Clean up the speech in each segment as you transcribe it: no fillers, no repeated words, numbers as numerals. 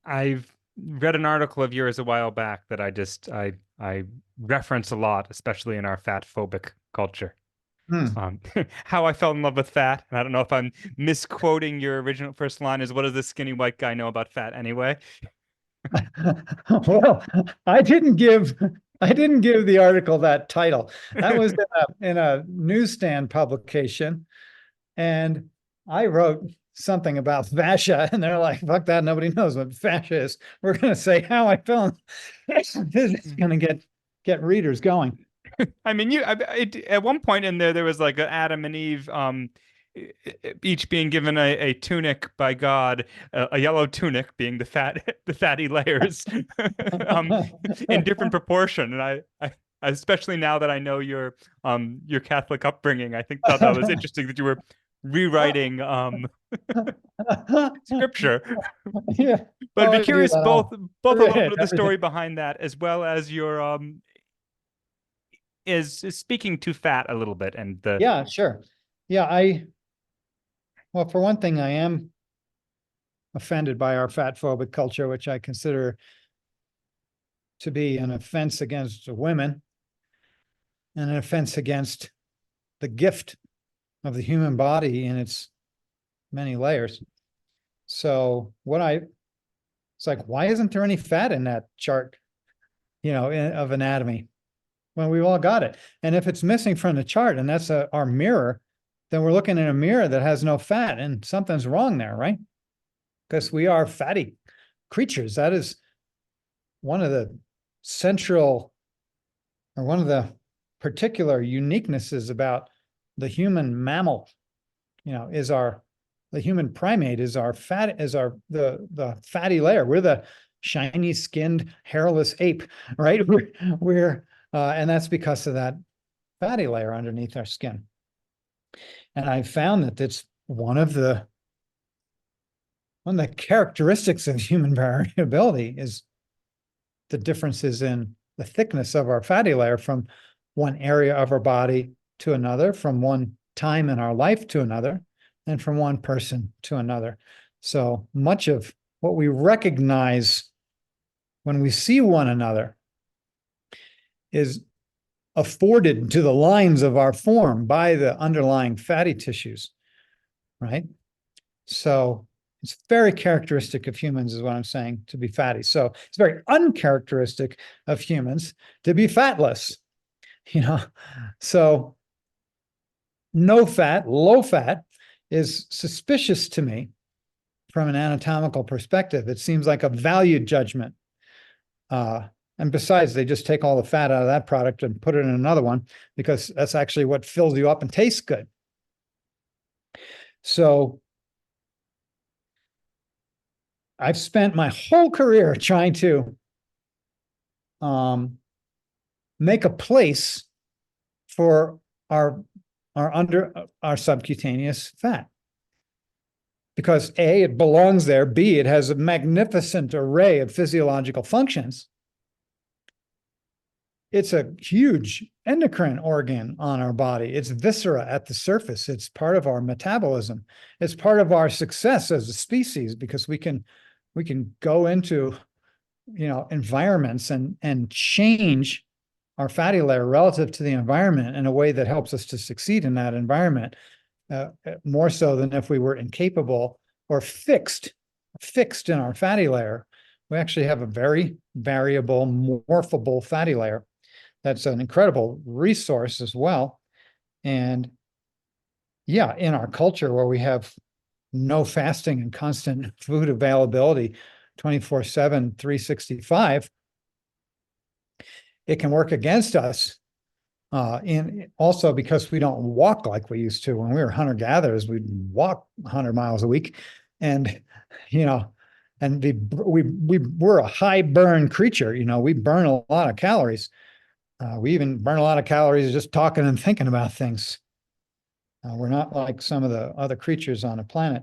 I've read an article of yours a while back that I reference a lot, especially in our fat phobic culture. Hmm. Um, how I fell in love with fat. And I don't know if I'm misquoting your original first line is what does this skinny white guy know about fat anyway? Well, I didn't give the article that title. That was in a newsstand publication, and I wrote something about fascia, and they're like, "Fuck that! Nobody knows what fascia is." We're going to say how I felt. This is going to get readers going. I mean, at one point in there was like an Adam and Eve, each being given a tunic by God, a yellow tunic being the fatty layers, um, in different proportion. And especially now that I know your Catholic upbringing, I think thought that was interesting that you were rewriting scripture. Yeah. But I'd Oh, be I do curious that both a little bit of the everything. story behind that as well as your is speaking to fat a little bit and the Yeah, sure. Yeah, well, for one thing, I am offended by our fat phobic culture, which I consider to be an offense against women and an offense against the gift of the human body in its many layers. So it's like, why isn't there any fat in that chart, of anatomy? Well, we've all got it. And if it's missing from the chart and that's our mirror, then we're looking in a mirror that has no fat and something's wrong there, right? Because we are fatty creatures. That is one of the central or one of the particular uniquenesses about the human mammal, is the human primate is our fat is our the fatty layer. We're the shiny skinned hairless ape, right? We're and that's because of that fatty layer underneath our skin. And I found that that's one of the characteristics of human variability is the differences in the thickness of our fatty layer from one area of our body to another, from one time in our life to another, and from one person to another. So much of what we recognize when we see one another is afforded to the lines of our form by the underlying fatty tissues, right? So it's very characteristic of humans, is what I'm saying, to be fatty. So it's very uncharacteristic of humans to be fatless, you know. So no fat, low fat is suspicious to me from an anatomical perspective. It seems like a value judgment. And besides, they just take all the fat out of that product and put it in another one because that's actually what fills you up and tastes good. So I've spent my whole career trying to make a place for our our subcutaneous fat because A, it belongs there, B, it has a magnificent array of physiological functions. It's a huge endocrine organ on our body. It's viscera at the surface. It's part of our metabolism. It's part of our success as a species because we can go into environments and change our fatty layer relative to the environment in a way that helps us to succeed in that environment, more so than if we were incapable or fixed in our fatty layer. We actually have a very variable, morphable fatty layer. That's an incredible resource as well. And yeah, in our culture where we have no fasting and constant food availability 24/7, 365, it can work against us. And also because we don't walk like we used to. When we were hunter gatherers, we'd walk 100 miles a week. And, you know, and we're a high burn creature. We burn a lot of calories. We even burn a lot of calories just talking and thinking about things. We're not like some of the other creatures on the planet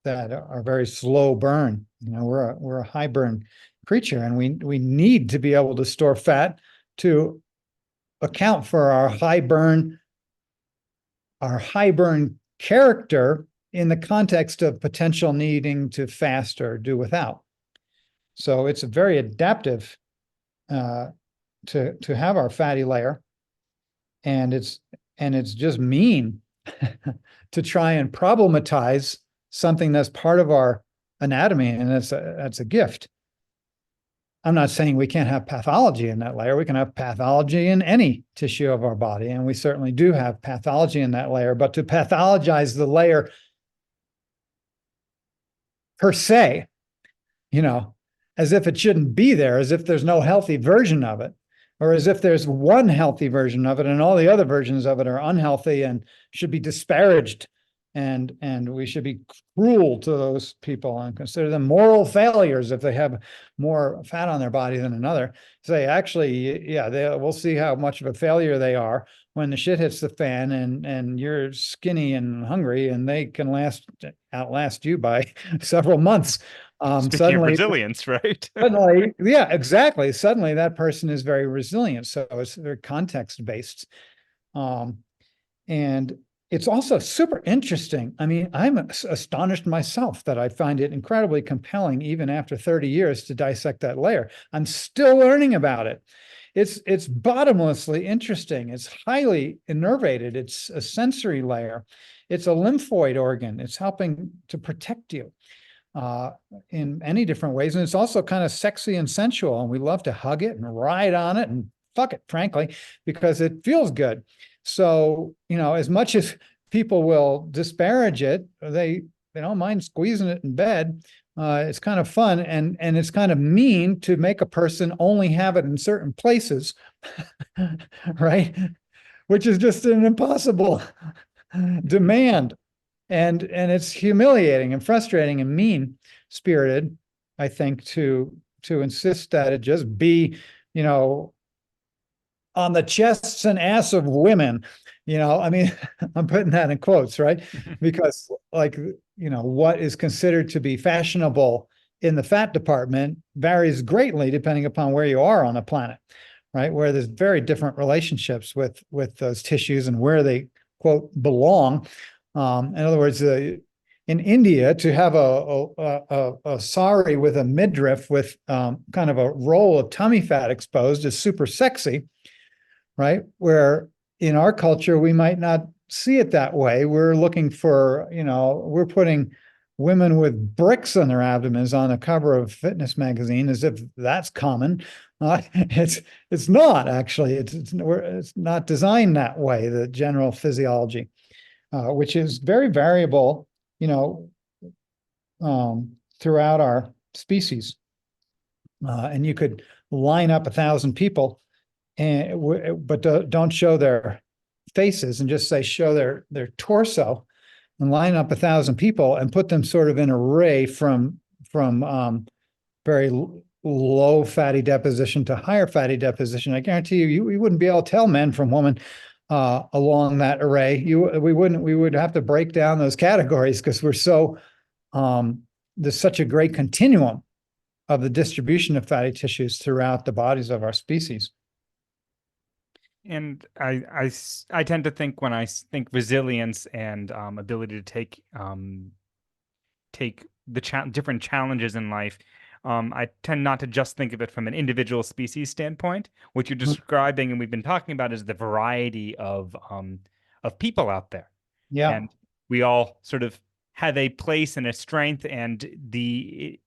that are very slow burn. We're a high burn creature, and we need to be able to store fat to account for our high burn character in the context of potential needing to fast or do without. So it's very adaptive uh, to have our fatty layer, and it's just mean to try and problematize something that's part of our anatomy, and that's a gift. I'm not saying we can't have pathology in that layer. We can have pathology in any tissue of our body, and we certainly do have pathology in that layer. But to pathologize the layer per se, you know, as if it shouldn't be there, as if there's no healthy version of it, or as if there's one healthy version of it and all the other versions of it are unhealthy and should be disparaged, and we should be cruel to those people and consider them moral failures if they have more fat on their body than another. Say, actually, yeah, we'll see how much of a failure they are when the shit hits the fan, and you're skinny and hungry, and they can outlast you by several months. Speaking of Suddenly, resilience, right? suddenly, yeah, exactly. Suddenly, that person is very resilient. So it's very context based. Um, and it's also super interesting. I mean, I'm astonished myself that I find it incredibly compelling, even after 30 years, to dissect that layer. I'm still learning about it. It's bottomlessly interesting. It's highly innervated. It's a sensory layer. It's a lymphoid organ. It's helping to protect you uh, in many different ways. And it's also kind of sexy and sensual. And we love to hug it and ride on it and fuck it, frankly, because it feels good. So, as much as people will disparage it, they don't mind squeezing it in bed. It's kind of fun, and it's kind of mean to make a person only have it in certain places, right? Which is just an impossible demand, and it's humiliating and frustrating and mean spirited, I think, to insist that it just be, you know, on the chests and ass of women. I mean, I'm putting that in quotes, right? Because, like, what is considered to be fashionable in the fat department varies greatly depending upon where you are on the planet, right? Where there's very different relationships with those tissues and where they, quote, belong. In other words, in India, to have a sari with a midriff with kind of a roll of tummy fat exposed is super sexy, right? Where in our culture, we might not see it that way. We're looking for, we're putting women with bricks on their abdomens on the cover of fitness magazine as if that's common. It's not actually. It's not designed that way. The general physiology, which is very variable, throughout our species. And you could line up 1,000 people, but don't show their faces and just say show their torso, and line up 1,000 people and put them sort of in array from very low fatty deposition to higher fatty deposition. I guarantee you wouldn't be able to tell men from women along that array. We would have to break down those categories because there's such a great continuum of the distribution of fatty tissues throughout the bodies of our species. And I tend to think, when I think resilience and ability to take the different challenges in life, I tend not to just think of it from an individual species standpoint. What you're describing and we've been talking about is the variety of people out there. Yeah. And we all sort of have a place and a strength, and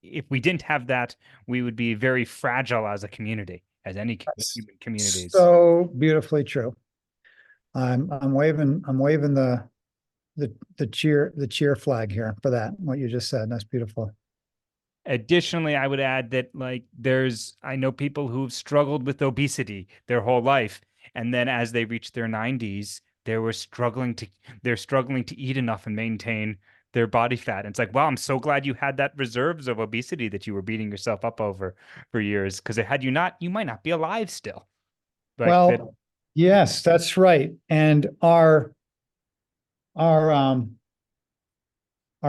if we didn't have that, we would be very fragile as a community, as any human communities. So beautifully true. I'm waving the cheer flag here for that, what you just said. That's beautiful. Additionally, I would add that, like, I know people who've struggled with obesity their whole life, and then as they reach their 90s, they're struggling to eat enough and maintain their body fat. And it's like, wow, I'm so glad you had that reserves of obesity that you were beating yourself up over for years, because had you not, you might not be alive still. Yes, that's right. And our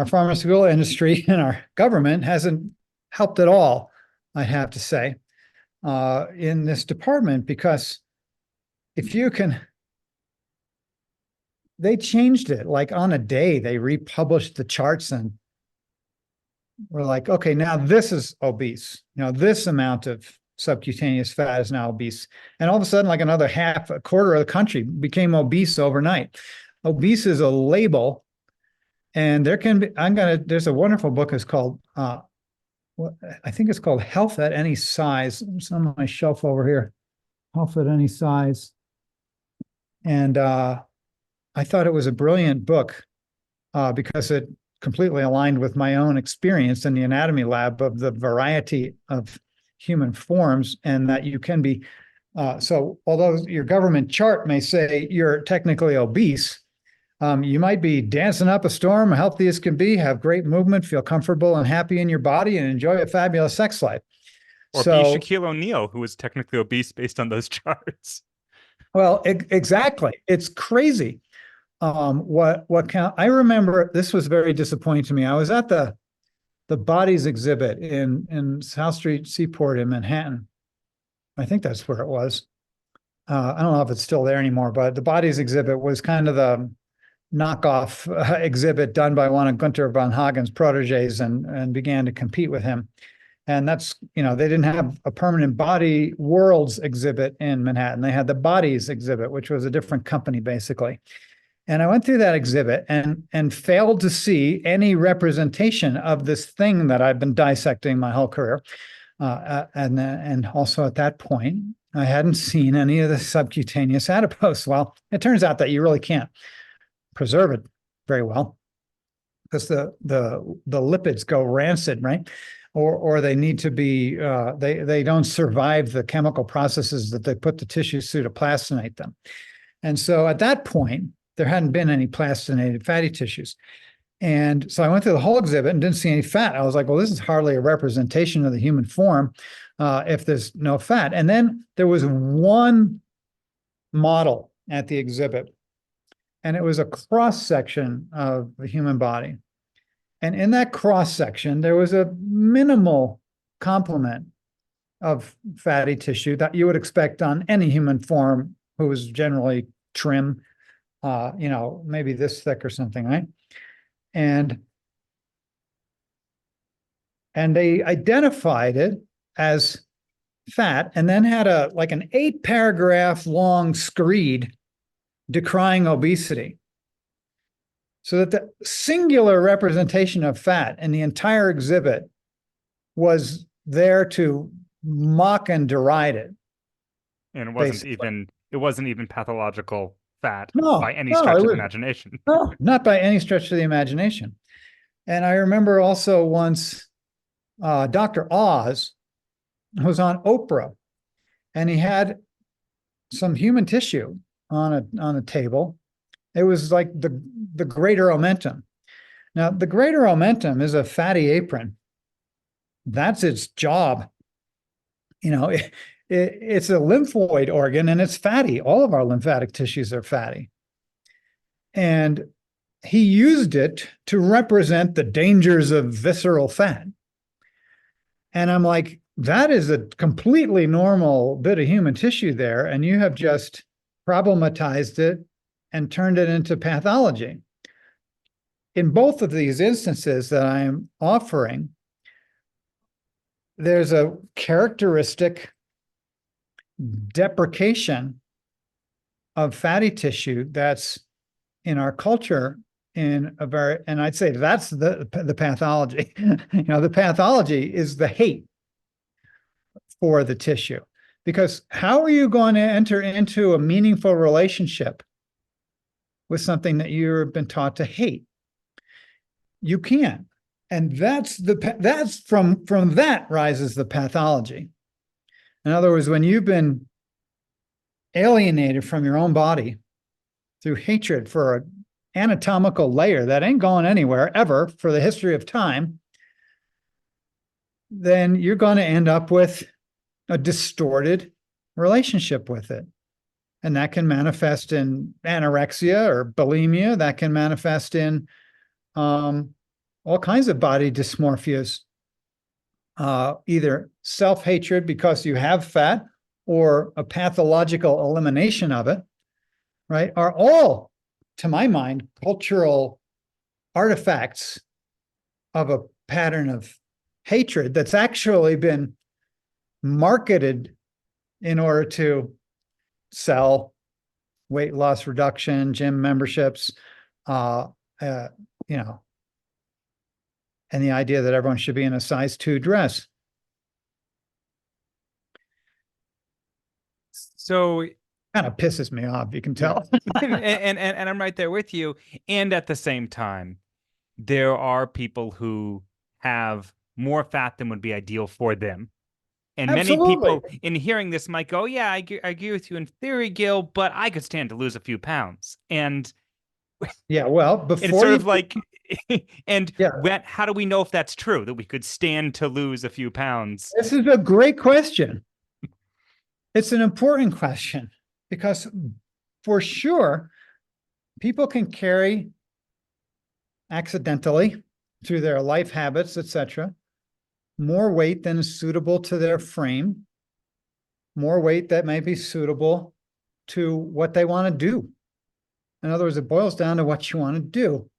pharmaceutical industry and our government hasn't helped at all, I have to say, in this department, because they changed it like on a day. They republished the charts, and we're like, okay, now this is obese. This amount of subcutaneous fat is now obese. And all of a sudden, like another half, a quarter of the country became obese overnight. Obese is a label. And there can be, there's a wonderful book. It's called, I think it's called Health at Any Size. It's on my shelf over here. Health at Any Size. And I thought it was a brilliant book because it completely aligned with my own experience in the anatomy lab of the variety of human forms, and that you can be, so although your government chart may say you're technically obese, you might be dancing up a storm, healthy as can be, have great movement, feel comfortable and happy in your body, and enjoy a fabulous sex life. Or be So, Shaquille O'Neal, who was technically obese based on those charts. well, exactly. It's crazy. What count? I remember this was very disappointing to me. I was at the Bodies exhibit in South Street Seaport in Manhattan. I think that's where it was. I don't know if it's still there anymore, but the Bodies exhibit was kind of the knockoff exhibit done by one of Gunther von Hagen's proteges, and began to compete with him. And that's, they didn't have a permanent Body Worlds exhibit in Manhattan. They had the Bodies exhibit, which was a different company basically. And I went through that exhibit and failed to see any representation of this thing that I've been dissecting my whole career. And also at that point, I hadn't seen any of the subcutaneous adipose. Well, it turns out that you really can't preserve it very well because the lipids go rancid, right? Or they need to be, they don't survive the chemical processes that they put the tissues through to plastinate them. And so at that point, there hadn't been any plastinated fatty tissues. And so I went through the whole exhibit and didn't see any fat. I was like, well, this is hardly a representation of the human form if there's no fat. And then there was one model at the exhibit, and it was a cross-section of the human body. And in that cross-section, there was a minimal complement of fatty tissue that you would expect on any human form who was generally trim, maybe this thick or something, right? And they identified it as fat, and then had an 8-paragraph long screed decrying obesity. So that the singular representation of fat in the entire exhibit was there to mock and deride it. And it wasn't even pathological fat by any No, stretch of the imagination. No, not by any stretch of the imagination. And I remember also once Dr. Oz was on Oprah, and he had some human tissue on a table. It was like the greater omentum. Now, the greater omentum is a fatty apron. That's its job. It's a lymphoid organ, and it's fatty. All of our lymphatic tissues are fatty. And he used it to represent the dangers of visceral fat. And I'm like, that is a completely normal bit of human tissue there, and you have just problematized it and turned it into pathology. In both of these instances that I am offering, there's a characteristic deprecation of fatty tissue that's in our culture and I'd say that's the pathology. The pathology is the hate for the tissue, because how are you going to enter into a meaningful relationship with something that you've been taught to hate? You can't. And that's from that rises the pathology. In other words, when you've been alienated from your own body through hatred for an anatomical layer that ain't going anywhere ever for the history of time, then you're going to end up with a distorted relationship with it. And that can manifest in anorexia or bulimia. That can manifest in all kinds of body dysmorphias, either self-hatred because you have fat or a pathological elimination of it, right, are all, to my mind, cultural artifacts of a pattern of hatred that's actually been marketed in order to sell weight loss reduction, gym memberships, uh, uh, you know, and the idea that everyone should be in a size 2 dress. So Kind of pisses me off, you can yeah. tell. And I'm right there with you. And at the same time, there are people who have more fat than would be ideal for them. And many Absolutely. people in hearing this might go, yeah, I agree with you in theory, Gil, but I could stand to lose a few pounds. And Yeah, well, it's before sort you, of like, and yeah, how do we know if that's true, that we could stand to lose a few pounds? this is a great question. It's an important question because for sure, people can carry accidentally through their life habits, etc., more weight than is suitable to their frame, more weight that may be suitable to what they want to do. In other words, it boils down to what you want to do.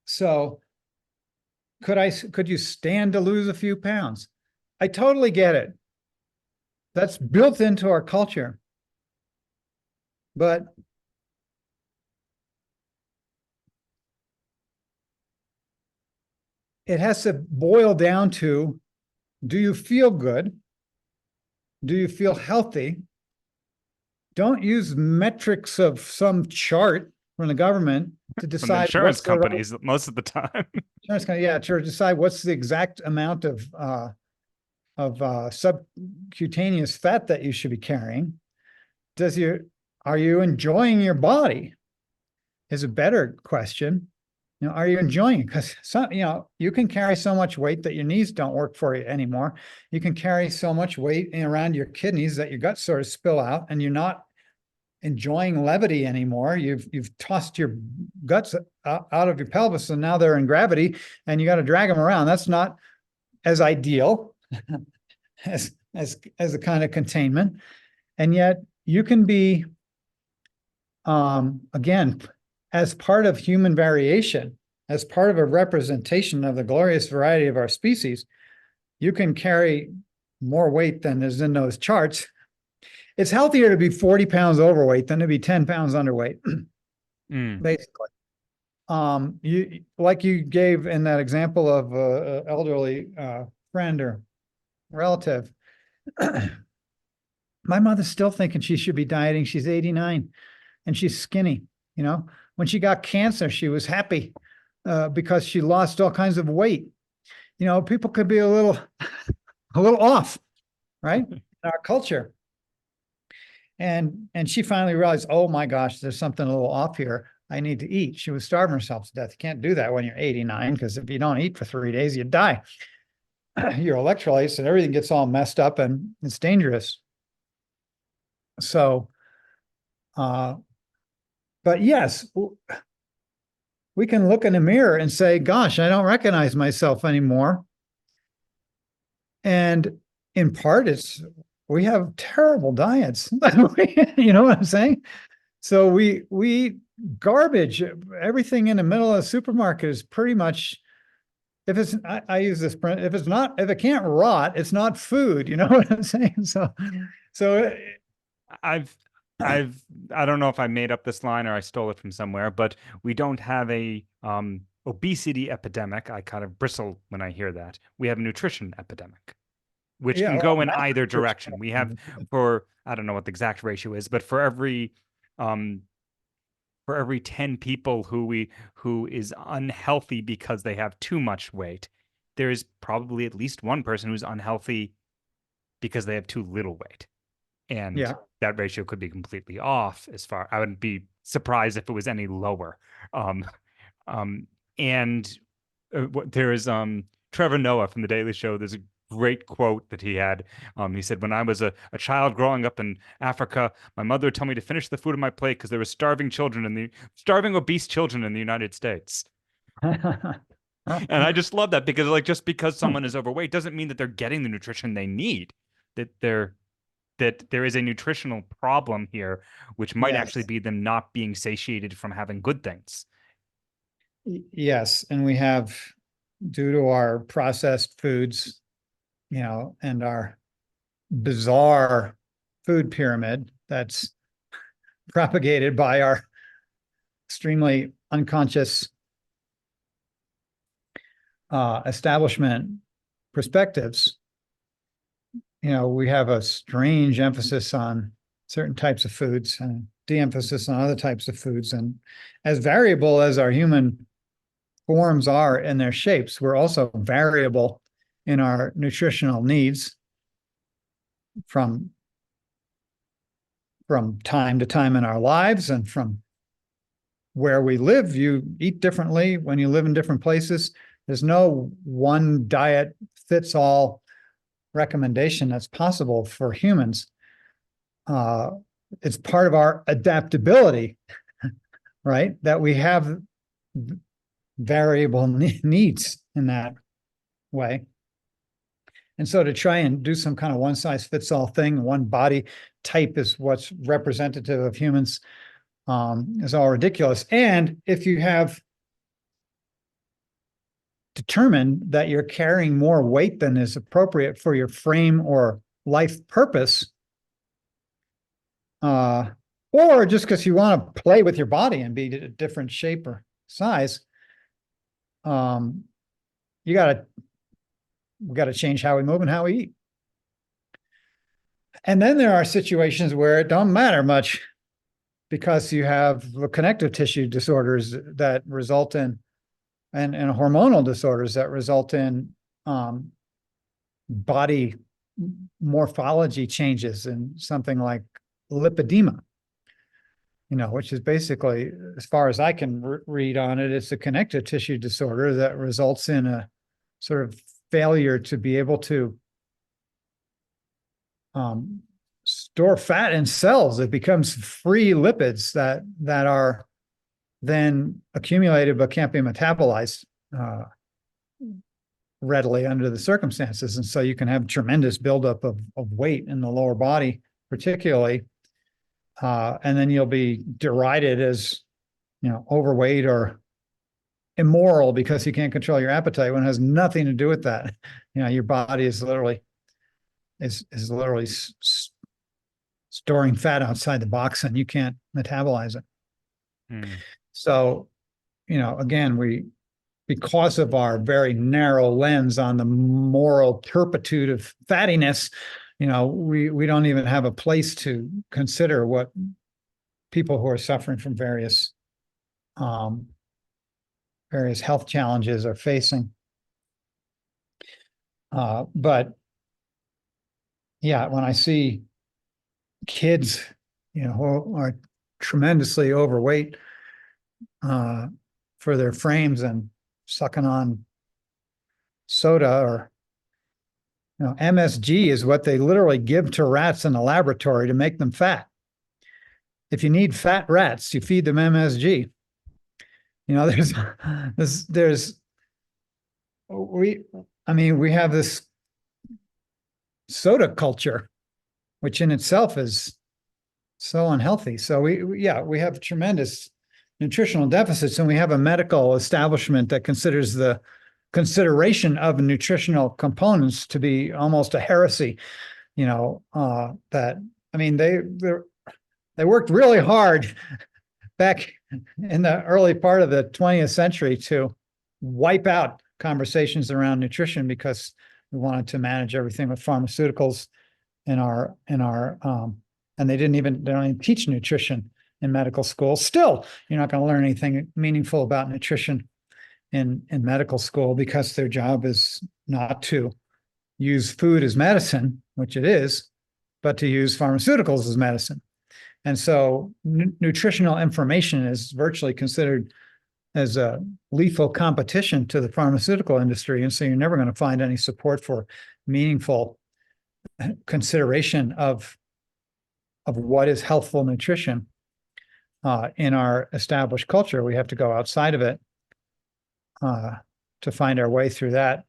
So could you stand to lose a few pounds? I totally get it. That's built into our culture. But it has to boil down to, do you feel good? Do you feel healthy? Don't use metrics of some chart from the government to From the decide insurance what's the right companies most of the time. insurance company. Yeah, to decide what's the exact amount of subcutaneous fat that you should be carrying. Are you enjoying your body? Is a better question. Are you enjoying it? Because you can carry so much weight that your knees don't work for you anymore. You can carry so much weight around your kidneys that your guts sort of spill out, and you're not enjoying levity anymore. You've tossed your guts out of your pelvis, and now they're in gravity, and you got to drag them around. That's not as ideal as a kind of containment, and yet you can be, again, as part of human variation, as part of a representation of the glorious variety of our species, you can carry more weight than is in those charts. It's healthier to be 40 pounds overweight than to be 10 pounds underweight, basically. You gave in that example of an elderly friend or relative. My mother's still thinking she should be dieting. She's 89 and she's skinny. When she got cancer, she was happy because she lost all kinds of weight. People could be a little off, right? In our culture. And she finally realized, oh my gosh, there's something a little off here. I need to eat. She was starving herself to death. You can't do that when you're 89, because if you don't eat for 3 days, you die. Your electrolytes and everything gets all messed up, and it's dangerous. So, but yes, we can look in the mirror and say, gosh, I don't recognize myself anymore. And in part, we have terrible diets. You know what I'm saying? So we garbage. Everything in the middle of the supermarket is pretty much, if it's, I use this print, if it can't rot, it's not food. You know what I'm saying? So I've I don't know if I made up this line or I stole it from somewhere, but we don't have a obesity epidemic. I kind of bristle when I hear that. We have a nutrition epidemic, which yeah, can well, go in either direction. We have, I don't know what the exact ratio is, but for every 10 people who is unhealthy because they have too much weight, there is probably at least one person who's unhealthy because they have too little weight. And yeah, that ratio could be completely off. I wouldn't be surprised if it was any lower. And there is Trevor Noah from The Daily Show. There's a great quote that he had. He said, when I was a child growing up in Africa, my mother would tell me to finish the food on my plate because there were starving obese children in the United States. And I just love that, because just because someone is overweight doesn't mean that they're getting the nutrition they need. That there is a nutritional problem here, which might yes. actually be them not being satiated from having good things. Yes, and we have, due to our processed foods, and our bizarre food pyramid that's propagated by our extremely unconscious establishment perspectives, we have a strange emphasis on certain types of foods and de-emphasis on other types of foods. And as variable as our human forms are in their shapes, we're also variable in our nutritional needs from time to time in our lives, and from where we live. You eat differently when you live in different places. There's no one diet fits all recommendation that's possible for humans. It's part of our adaptability, right? That we have variable needs in that way. And so to try and do some kind of one size fits all thing, one body type is what's representative of humans, is all ridiculous. And if you have determined that you're carrying more weight than is appropriate for your frame or life purpose, or just because you want to play with your body and be a different shape or size, we got to change how we move and how we eat. And then there are situations where it don't matter much, because you have connective tissue disorders that result in, and hormonal disorders that result in body morphology changes, and something like lipedema, which is basically, as far as I can read on it, it's a connective tissue disorder that results in a sort of failure to be able to store fat in cells. It becomes free lipids that are then accumulated but can't be metabolized readily under the circumstances. And so you can have tremendous buildup of weight in the lower body, particularly, and then you'll be derided as, overweight or immoral because you can't control your appetite, when it has nothing to do with that. Your body is literally storing fat outside the box, and you can't metabolize it. So, again, because of our very narrow lens on the moral turpitude of fattiness, we don't even have a place to consider what people who are suffering from various health challenges are facing. But yeah, when I see kids, who are tremendously overweight for their frames and sucking on soda, or MSG is what they literally give to rats in a laboratory to make them fat. If you need fat rats, you feed them MSG. We have this soda culture, which in itself is so unhealthy. So we have tremendous nutritional deficits, and we have a medical establishment that considers the consideration of nutritional components to be almost a heresy. They worked really hard back in the early part of the 20th century to wipe out conversations around nutrition, because we wanted to manage everything with pharmaceuticals and they don't even teach nutrition in medical school. Still, you're not going to learn anything meaningful about nutrition in medical school, because their job is not to use food as medicine, which it is, but to use pharmaceuticals as medicine. And so nutritional information is virtually considered as a lethal competition to the pharmaceutical industry. And so you're never going to find any support for meaningful consideration of what is healthful nutrition in our established culture. We have to go outside of it to find our way through that.